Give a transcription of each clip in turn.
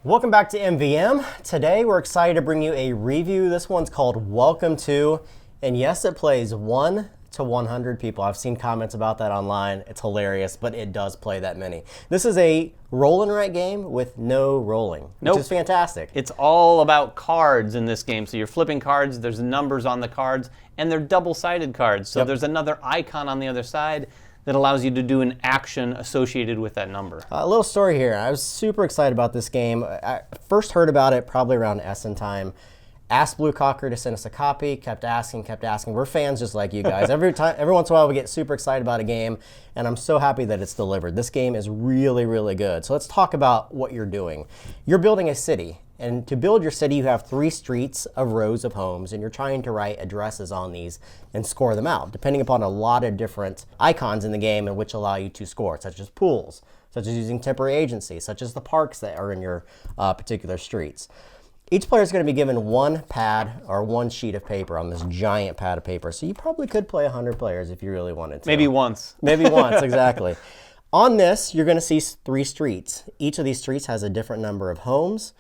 Welcome back to MVM. Today we're excited to bring you a review. This one's called Welcome To, and yes, it plays 1 to 100 people. I've seen comments about that online. It's hilarious, but it does play that many. This is a roll and write game with no rolling, which is fantastic. It's all about cards in this game. So you're flipping cards, there's numbers on the cards, and they're double-sided cards. So there's another icon on the other side that allows you to do an action associated with that number. A little story here. I was super excited about this game. I first heard about it probably around Essen time. Asked Blue Cocker to send us a copy, kept asking. We're fans just like you guys. Every once in a while we get super excited about a game, and I'm so happy that it's delivered. This game is really, really good. So let's talk about what you're doing. You're building a city, and to build your city you have 3 streets of rows of homes, and you're trying to write addresses on these and score them out, depending upon a lot of different icons in the game in which allow you to score, such as pools, such as using temporary agency, such as the parks that are in your particular streets. Each player is going to be given 1 pad or 1 sheet of paper on this giant pad of paper. So you probably could play 100 players if you really wanted to. Maybe once. Maybe once, exactly. On this, you're going to see 3 streets. Each of these streets has a different number of homes.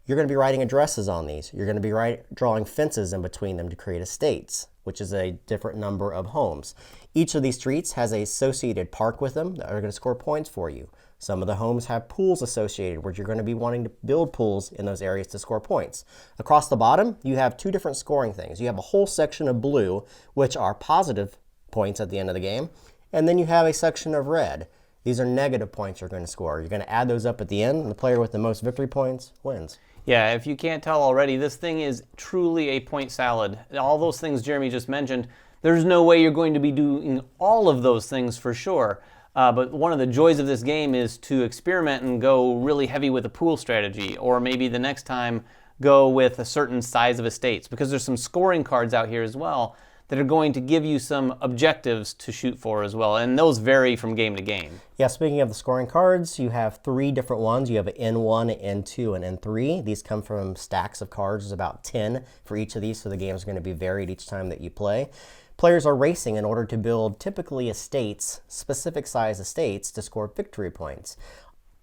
You're going to be writing addresses on these. You're going to be drawing fences in between them to create estates, which is a different number of homes. Each of these streets has an associated park with them that are going to score points for you. Some of the homes have pools associated where you're going to be wanting to build pools in those areas to score points. Across the bottom, you have 2 different scoring things. You have a whole section of blue, which are positive points at the end of the game, and then you have a section of red. These are negative points you're going to score. You're going to add those up at the end, and the player with the most victory points wins. Yeah, if you can't tell already, this thing is truly a point salad. All those things Jeremy just mentioned, there's no way you're going to be doing all of those things for sure. But one of the joys of this game is to experiment and go really heavy with a pool strategy, or maybe the next time go with a certain size of estates, because there's some scoring cards out here as well that are going to give you some objectives to shoot for as well, and those vary from game to game. Yeah, speaking of the scoring cards, you have 3 different ones. You have an N1, an N2, and N3. These come from stacks of cards. There's about 10 for each of these, so the game is going to be varied each time that you play. Players are racing in order to build typically estates, specific size estates, to score victory points.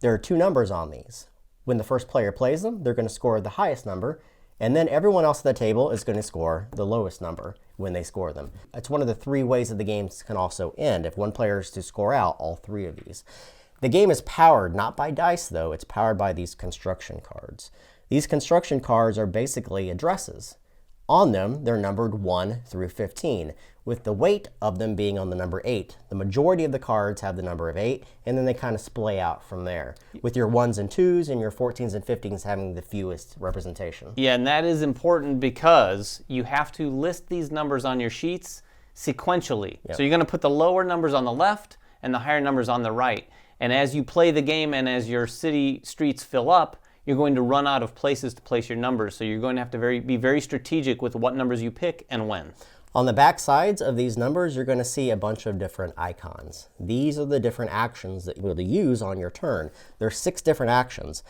There are 2 numbers on these. When the first player plays them, they're going to score the highest number, and then everyone else at the table is going to score the lowest number when they score them. It's one of the 3 ways that the game can also end, if one player is to score out all 3 of these. The game is powered not by dice, though. It's powered by these construction cards. These construction cards are basically addresses. On them, they're numbered 1 through 15, with the weight of them being on the number 8. The majority of the cards have the number of 8, and then they kind of splay out from there, with your 1s and 2s and your 14s and 15s having the fewest representation. Yeah, and that is important because you have to list these numbers on your sheets sequentially. Yep. So you're going to put the lower numbers on the left and the higher numbers on the right. And as you play the game and as your city streets fill up, you're going to run out of places to place your numbers. So you're going to have to be very strategic with what numbers you pick and when. On the back sides of these numbers, you're going to see a bunch of different icons. These are the different actions that you'll use on your turn. There are 6 different actions.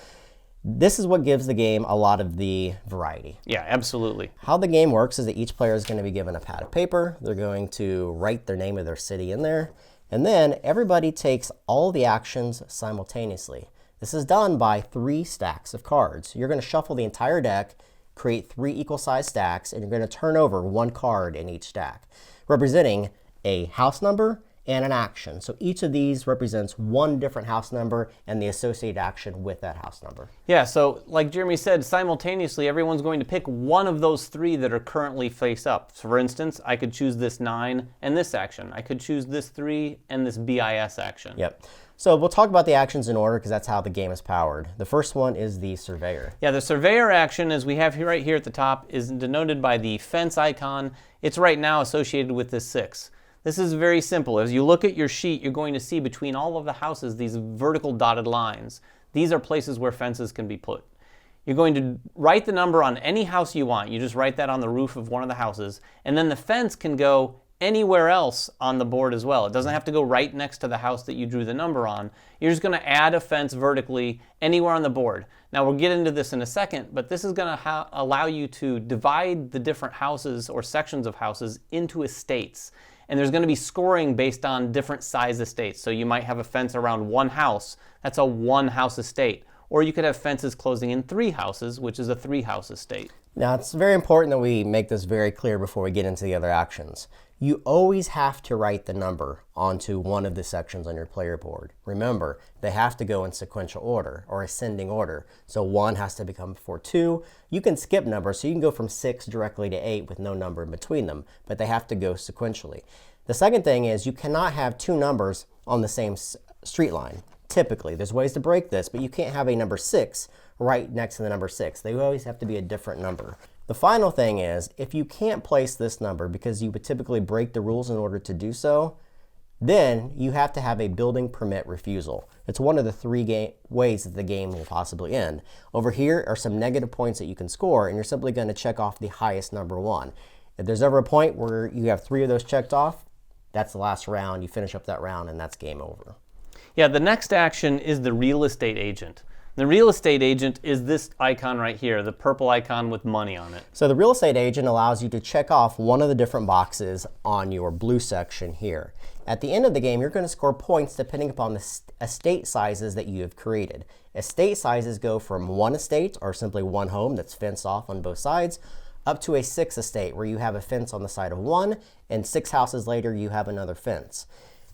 This is what gives the game a lot of the variety. Yeah, absolutely. How the game works is that each player is going to be given a pad of paper. They're going to write their name of their city in there. And then everybody takes all the actions simultaneously. This is done by 3 stacks of cards. You're going to shuffle the entire deck, create 3 equal-sized stacks, and you're going to turn over 1 card in each stack, representing a house number and an action. So each of these represents 1 different house number and the associated action with that house number. Yeah, so like Jeremy said, simultaneously everyone's going to pick one of those 3 that are currently face up. So for instance, I could choose this 9 and this action. I could choose this 3 and this BIS action. Yep. So we'll talk about the actions in order because that's how the game is powered. The first one is the Surveyor. Yeah, the Surveyor action, as we have here, right here at the top, is denoted by the fence icon. It's right now associated with this 6. This is very simple. As you look at your sheet, you're going to see between all of the houses these vertical dotted lines. These are places where fences can be put. You're going to write the number on any house you want. You just write that on the roof of one of the houses, and then the fence can go anywhere else on the board as well. It doesn't have to go right next to the house that you drew the number on. You're just going to add a fence vertically anywhere on the board. Now we'll get into this in a second, but this is going to allow you to divide the different houses or sections of houses into estates. And there's going to be scoring based on different size estates. So you might have a fence around one house. That's a 1-house estate. or you could have fences closing in 3 houses, which is a 3-house estate. Now, it's very important that we make this very clear before we get into the other actions. You always have to write the number onto one of the sections on your player board. Remember, they have to go in sequential order or ascending order. So 1 has to become before 2. You can skip numbers, so you can go from 6 directly to 8 with no number in between them, but they have to go sequentially. The second thing is you cannot have 2 numbers on the same street line. Typically, there's ways to break this, but you can't have a number 6 right next to the number 6. They always have to be a different number. The final thing is, if you can't place this number because you would typically break the rules in order to do so, then you have to have a building permit refusal. It's one of the 3 ways that the game will possibly end. Over here are some negative points that you can score, and you're simply going to check off the highest number 1. If there's ever a point where you have 3 of those checked off, that's the last round. You finish up that round, and that's game over. Yeah, the next action is the real estate agent. The real estate agent is this icon right here, the purple icon with money on it. So the real estate agent allows you to check off one of the different boxes on your blue section here. At the end of the game, you're going to score points depending upon the estate sizes that you have created. Estate sizes go from 1 estate, or simply 1 home that's fenced off on both sides, up to a 6 estate where you have a fence on the side of 1, and 6 houses later you have another fence.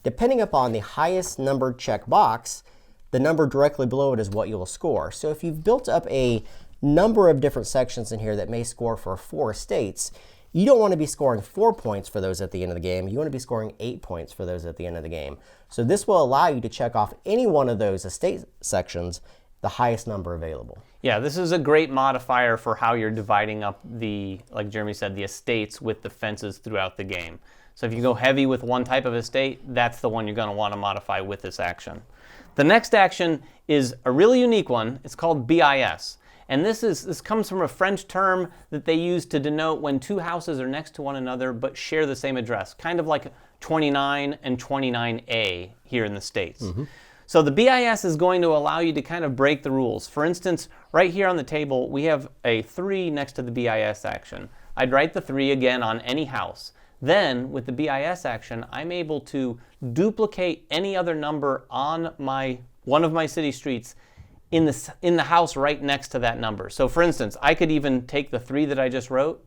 Depending upon the highest numbered check box, the number directly below it is what you will score. So if you've built up a number of different sections in here that may score for 4 estates, you don't want to be scoring 4 points for those at the end of the game. You want to be scoring 8 points for those at the end of the game. So this will allow you to check off any one of those estate sections, the highest number available. Yeah, this is a great modifier for how you're dividing up the, like Jeremy said, the estates with the fences throughout the game. So if you go heavy with one type of estate, that's the one you're going to want to modify with this action. The next action is a really unique one. It's called BIS. And this comes from a French term that they use to denote when 2 houses are next to one another but share the same address, kind of like 29 and 29A here in the States. So the BIS is going to allow you to kind of break the rules. For instance, right here on the table, we have a 3 next to the BIS action. I'd write the 3 again on any house. Then, with the BIS action, I'm able to duplicate any other number on one of my city streets in the house right next to that number. So for instance, I could even take the 3 that I just wrote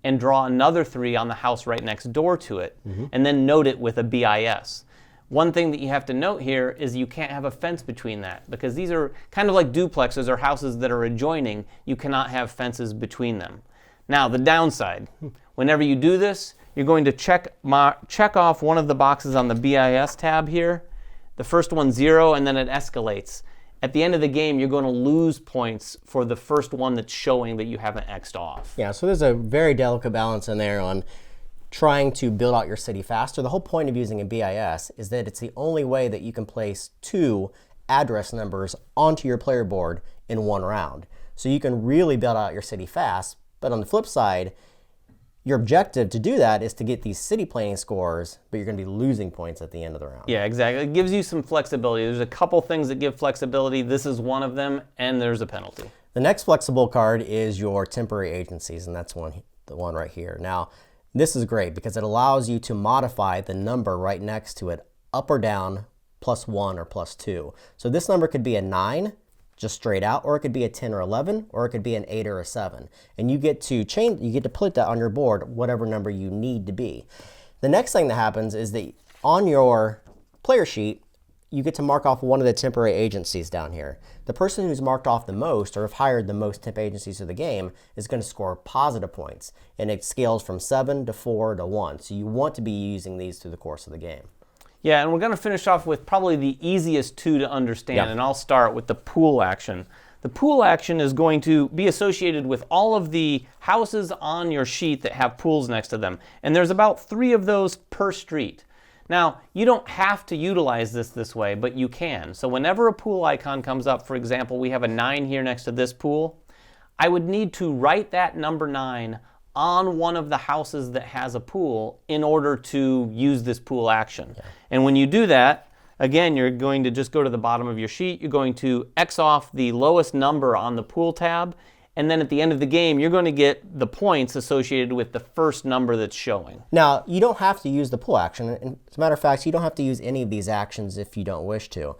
and draw another 3 on the house right next door to it, and then note it with a BIS. One thing that you have to note here is you can't have a fence between that, because these are kind of like duplexes or houses that are adjoining. You cannot have fences between them. Now, the downside, whenever you do this, you're going to check off one of the boxes on the BIS tab here. The first one's 0, and then it escalates. At the end of the game, you're going to lose points for the first one that's showing that you haven't X'd off. Yeah, so there's a very delicate balance in there on trying to build out your city faster. The whole point of using a BIS is that it's the only way that you can place 2 address numbers onto your player board in one round. So you can really build out your city fast, but on the flip side, your objective to do that is to get these city planning scores, but you're going to be losing points at the end of the round. Yeah, exactly. It gives you some flexibility. There's a couple things that give flexibility. This is one of them, and there's a penalty. The next flexible card is your temporary agencies, and that's the one right here. Now, this is great because it allows you to modify the number right next to it up or down, +1 or +2. So this number could be a 9, just straight out, or it could be a 10 or 11, or it could be an 8 or a 7. And you get to put that on your board, whatever number you need to be. The next thing that happens is that on your player sheet, you get to mark off one of the temporary agencies down here. The person who's marked off the most, or have hired the most temp agencies of the game, is going to score positive points. And it scales from 7 to 4 to 1. So you want to be using these through the course of the game. Yeah, and we're going to finish off with probably the easiest 2 to understand, and I'll start with the pool action. The pool action is going to be associated with all of the houses on your sheet that have pools next to them, and there's about 3 of those per street. Now, you don't have to utilize this way, but you can. So whenever a pool icon comes up, for example, we have a 9 here next to this pool, I would need to write that number 9 on one of the houses that has a pool in order to use this pool action. Yeah. And when you do that, again, you're going to just go to the bottom of your sheet, you're going to X off the lowest number on the pool tab, and then at the end of the game, you're going to get the points associated with the first number that's showing. Now, you don't have to use the pool action. As a matter of fact, you don't have to use any of these actions if you don't wish to.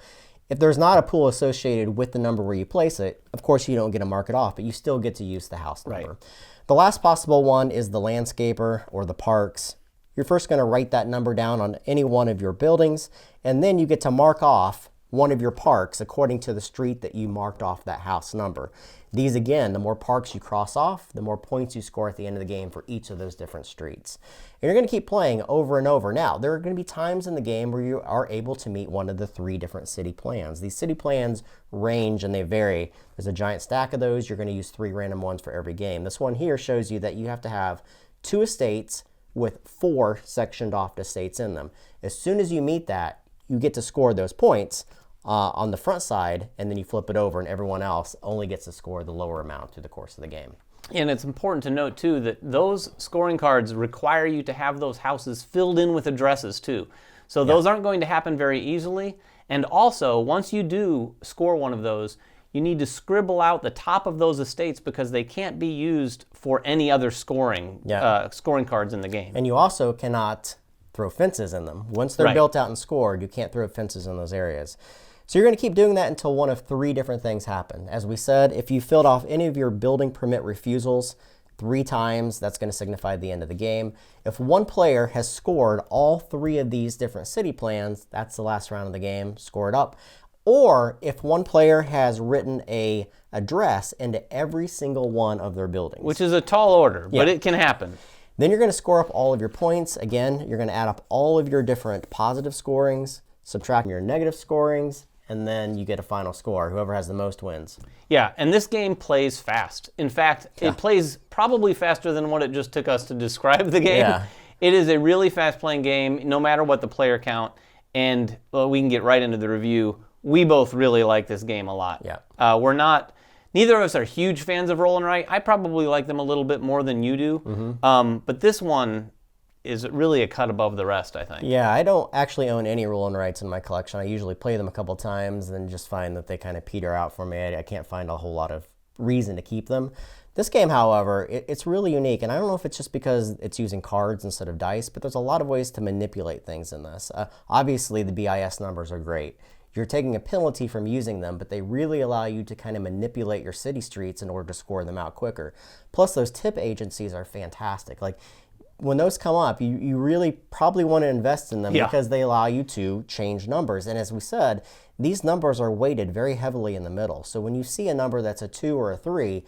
If there's not a pool associated with the number where you place it, of course you don't get to mark it off, but you still get to use the house number. Right. The last possible one is the landscaper or the parks. You're first going to write that number down on any one of your buildings, and then you get to mark off one of your parks according to the street that you marked off that house number. These, again, the more parks you cross off, the more points you score at the end of the game for each of those different streets. And you're going to keep playing over and over. Now, there are going to be times in the game where you are able to meet one of the 3 different city plans. These city plans range and they vary. There's a giant stack of those. You're going to use 3 random ones for every game. This one here shows you that you have to have 2 estates with 4 sectioned off estates in them. As soon as you meet that, you get to score those points on the front side, and then you flip it over and everyone else only gets to score the lower amount through the course of the game. And it's important to note, too, that those scoring cards require you to have those houses filled in with addresses, too. So those aren't going to happen very easily. And also, once you do score one of those, you need to scribble out the top of those estates because they can't be used for any other scoring cards in the game. And you also cannot throw fences in them. Once they're built out and scored, you can't throw fences in those areas. So you're going to keep doing that until one of 3 different things happen. As we said, if you filled off any of your building permit refusals 3 times, that's going to signify the end of the game. If one player has scored all 3 of these different city plans, that's the last round of the game, score it up. Or if one player has written a address into every single one of their buildings. Which is a tall order, but it can happen. Then you're going to score up all of your points. Again, you're going to add up all of your different positive scorings, subtract your negative scorings, and then you get a final score. Whoever has the most wins. Yeah, and this game plays fast. In fact, it plays probably faster than what it just took us to describe the game. Yeah. It is a really fast-playing game, no matter what the player count. And we can get right into the review. We both really like this game a lot. Yeah. Neither of us are huge fans of Roll and Write. I probably like them a little bit more than you do. But this one is really a cut above the rest, I think. Yeah, I don't actually own any Roll and Writes in my collection. I usually play them a couple times and just find that they kind of peter out for me. I can't find a whole lot of reason to keep them. This game, however, it's really unique, and I don't know if it's just because it's using cards instead of dice, but there's a lot of ways to manipulate things in this. Obviously, the BIS numbers are great. You're taking a penalty from using them, but they really allow you to kind of manipulate your city streets in order to score them out quicker. Plus, those tip agencies are fantastic. Like, when those come up, you really probably want to invest in them because they allow you to change numbers. And as we said, these numbers are weighted very heavily in the middle. So when you see a number that's a 2 or a 3,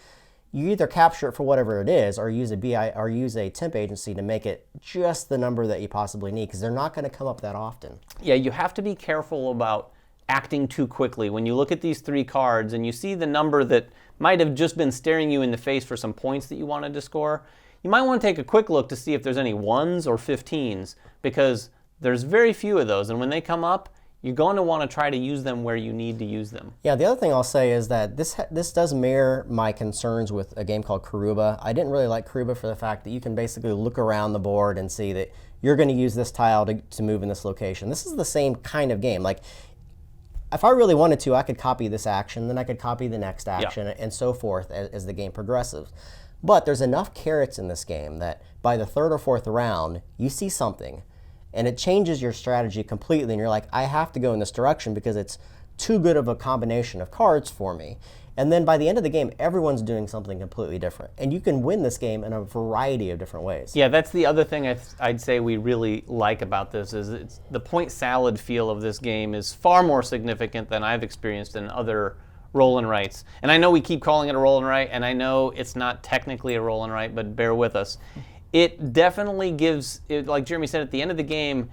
you either capture it for whatever it is or use a temp agency to make it just the number that you possibly need, because they're not going to come up that often. Yeah, you have to be careful about acting too quickly. When you look at these 3 cards and you see the number that might have just been staring you in the face for some points that you wanted to score, you might want to take a quick look to see if there's any 1s or 15s, because there's very few of those, and when they come up, you're going to want to try to use them where you need to use them. Yeah, the other thing I'll say is that this does mirror my concerns with a game called Karuba. I didn't really like Karuba for the fact that you can basically look around the board and see that you're going to use this tile to move in this location. This is the same kind of game. Like, if I really wanted to, I could copy this action, then I could copy the next action, and so forth as the game progresses. But there's enough carrots in this game that by the 3rd or 4th round, you see something, and it changes your strategy completely, and you're like, I have to go in this direction because it's too good of a combination of cards for me. And then by the end of the game, everyone's doing something completely different. And you can win this game in a variety of different ways. Yeah, that's the other thing I'd say we really like about this is the point salad feel of this game is far more significant than I've experienced in other Roll and Writes. And I know we keep calling it a Roll and Write, and I know it's not technically a Roll and Write, but bear with us. It definitely gives, like Jeremy said, at the end of the game,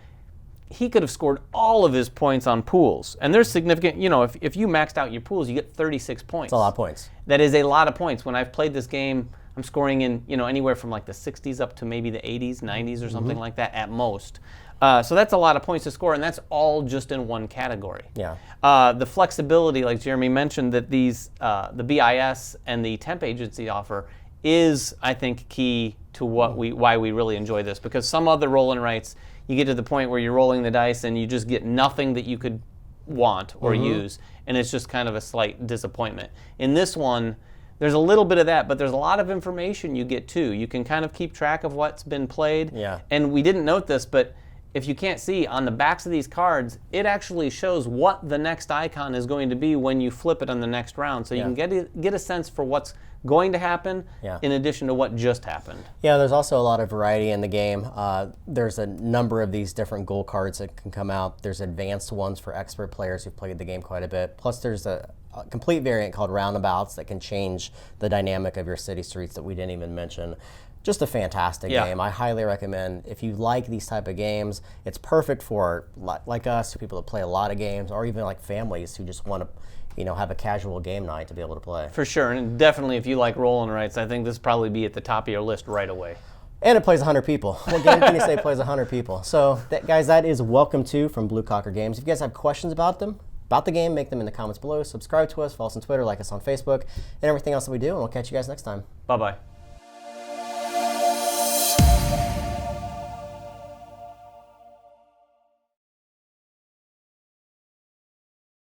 he could have scored all of his points on pools. And there's significant, if you maxed out your pools, you get 36 points. It's a lot of points. That is a lot of points. When I've played this game, I'm scoring in, anywhere from like the 60s up to maybe the 80s, 90s or something like that at most. So that's a lot of points to score, and that's all just in one category. Yeah. The flexibility, like Jeremy mentioned, that these the BIS and the temp agency offer is, I think, key to why we really enjoy this. Because some other Roll and Writes, you get to the point where you're rolling the dice and you just get nothing that you could want or use, and it's just kind of a slight disappointment. In this one, there's a little bit of that, but there's a lot of information you get too. You can kind of keep track of what's been played. Yeah. And we didn't note this, but if you can't see, on the backs of these cards, it actually shows what the next icon is going to be when you flip it on the next round. So you can get a sense for what's going to happen in addition to what just happened. Yeah, there's also a lot of variety in the game. There's a number of these different goal cards that can come out. There's advanced ones for expert players who've played the game quite a bit. Plus there's a complete variant called Roundabouts that can change the dynamic of your city streets that we didn't even mention. Just a fantastic game. I highly recommend, if you like these type of games, it's perfect for like us, people that play a lot of games, or even like families who just want to have a casual game night to be able to play. For sure, and definitely if you like roll and writes, I think this probably be at the top of your list right away. And it plays 100 people. What game can you say plays 100 people? So guys, that is Welcome To from Blue Cocker Games. If you guys have questions about the game, make them in the comments below. Subscribe to us, follow us on Twitter, like us on Facebook, and everything else that we do, and we'll catch you guys next time. Bye-bye.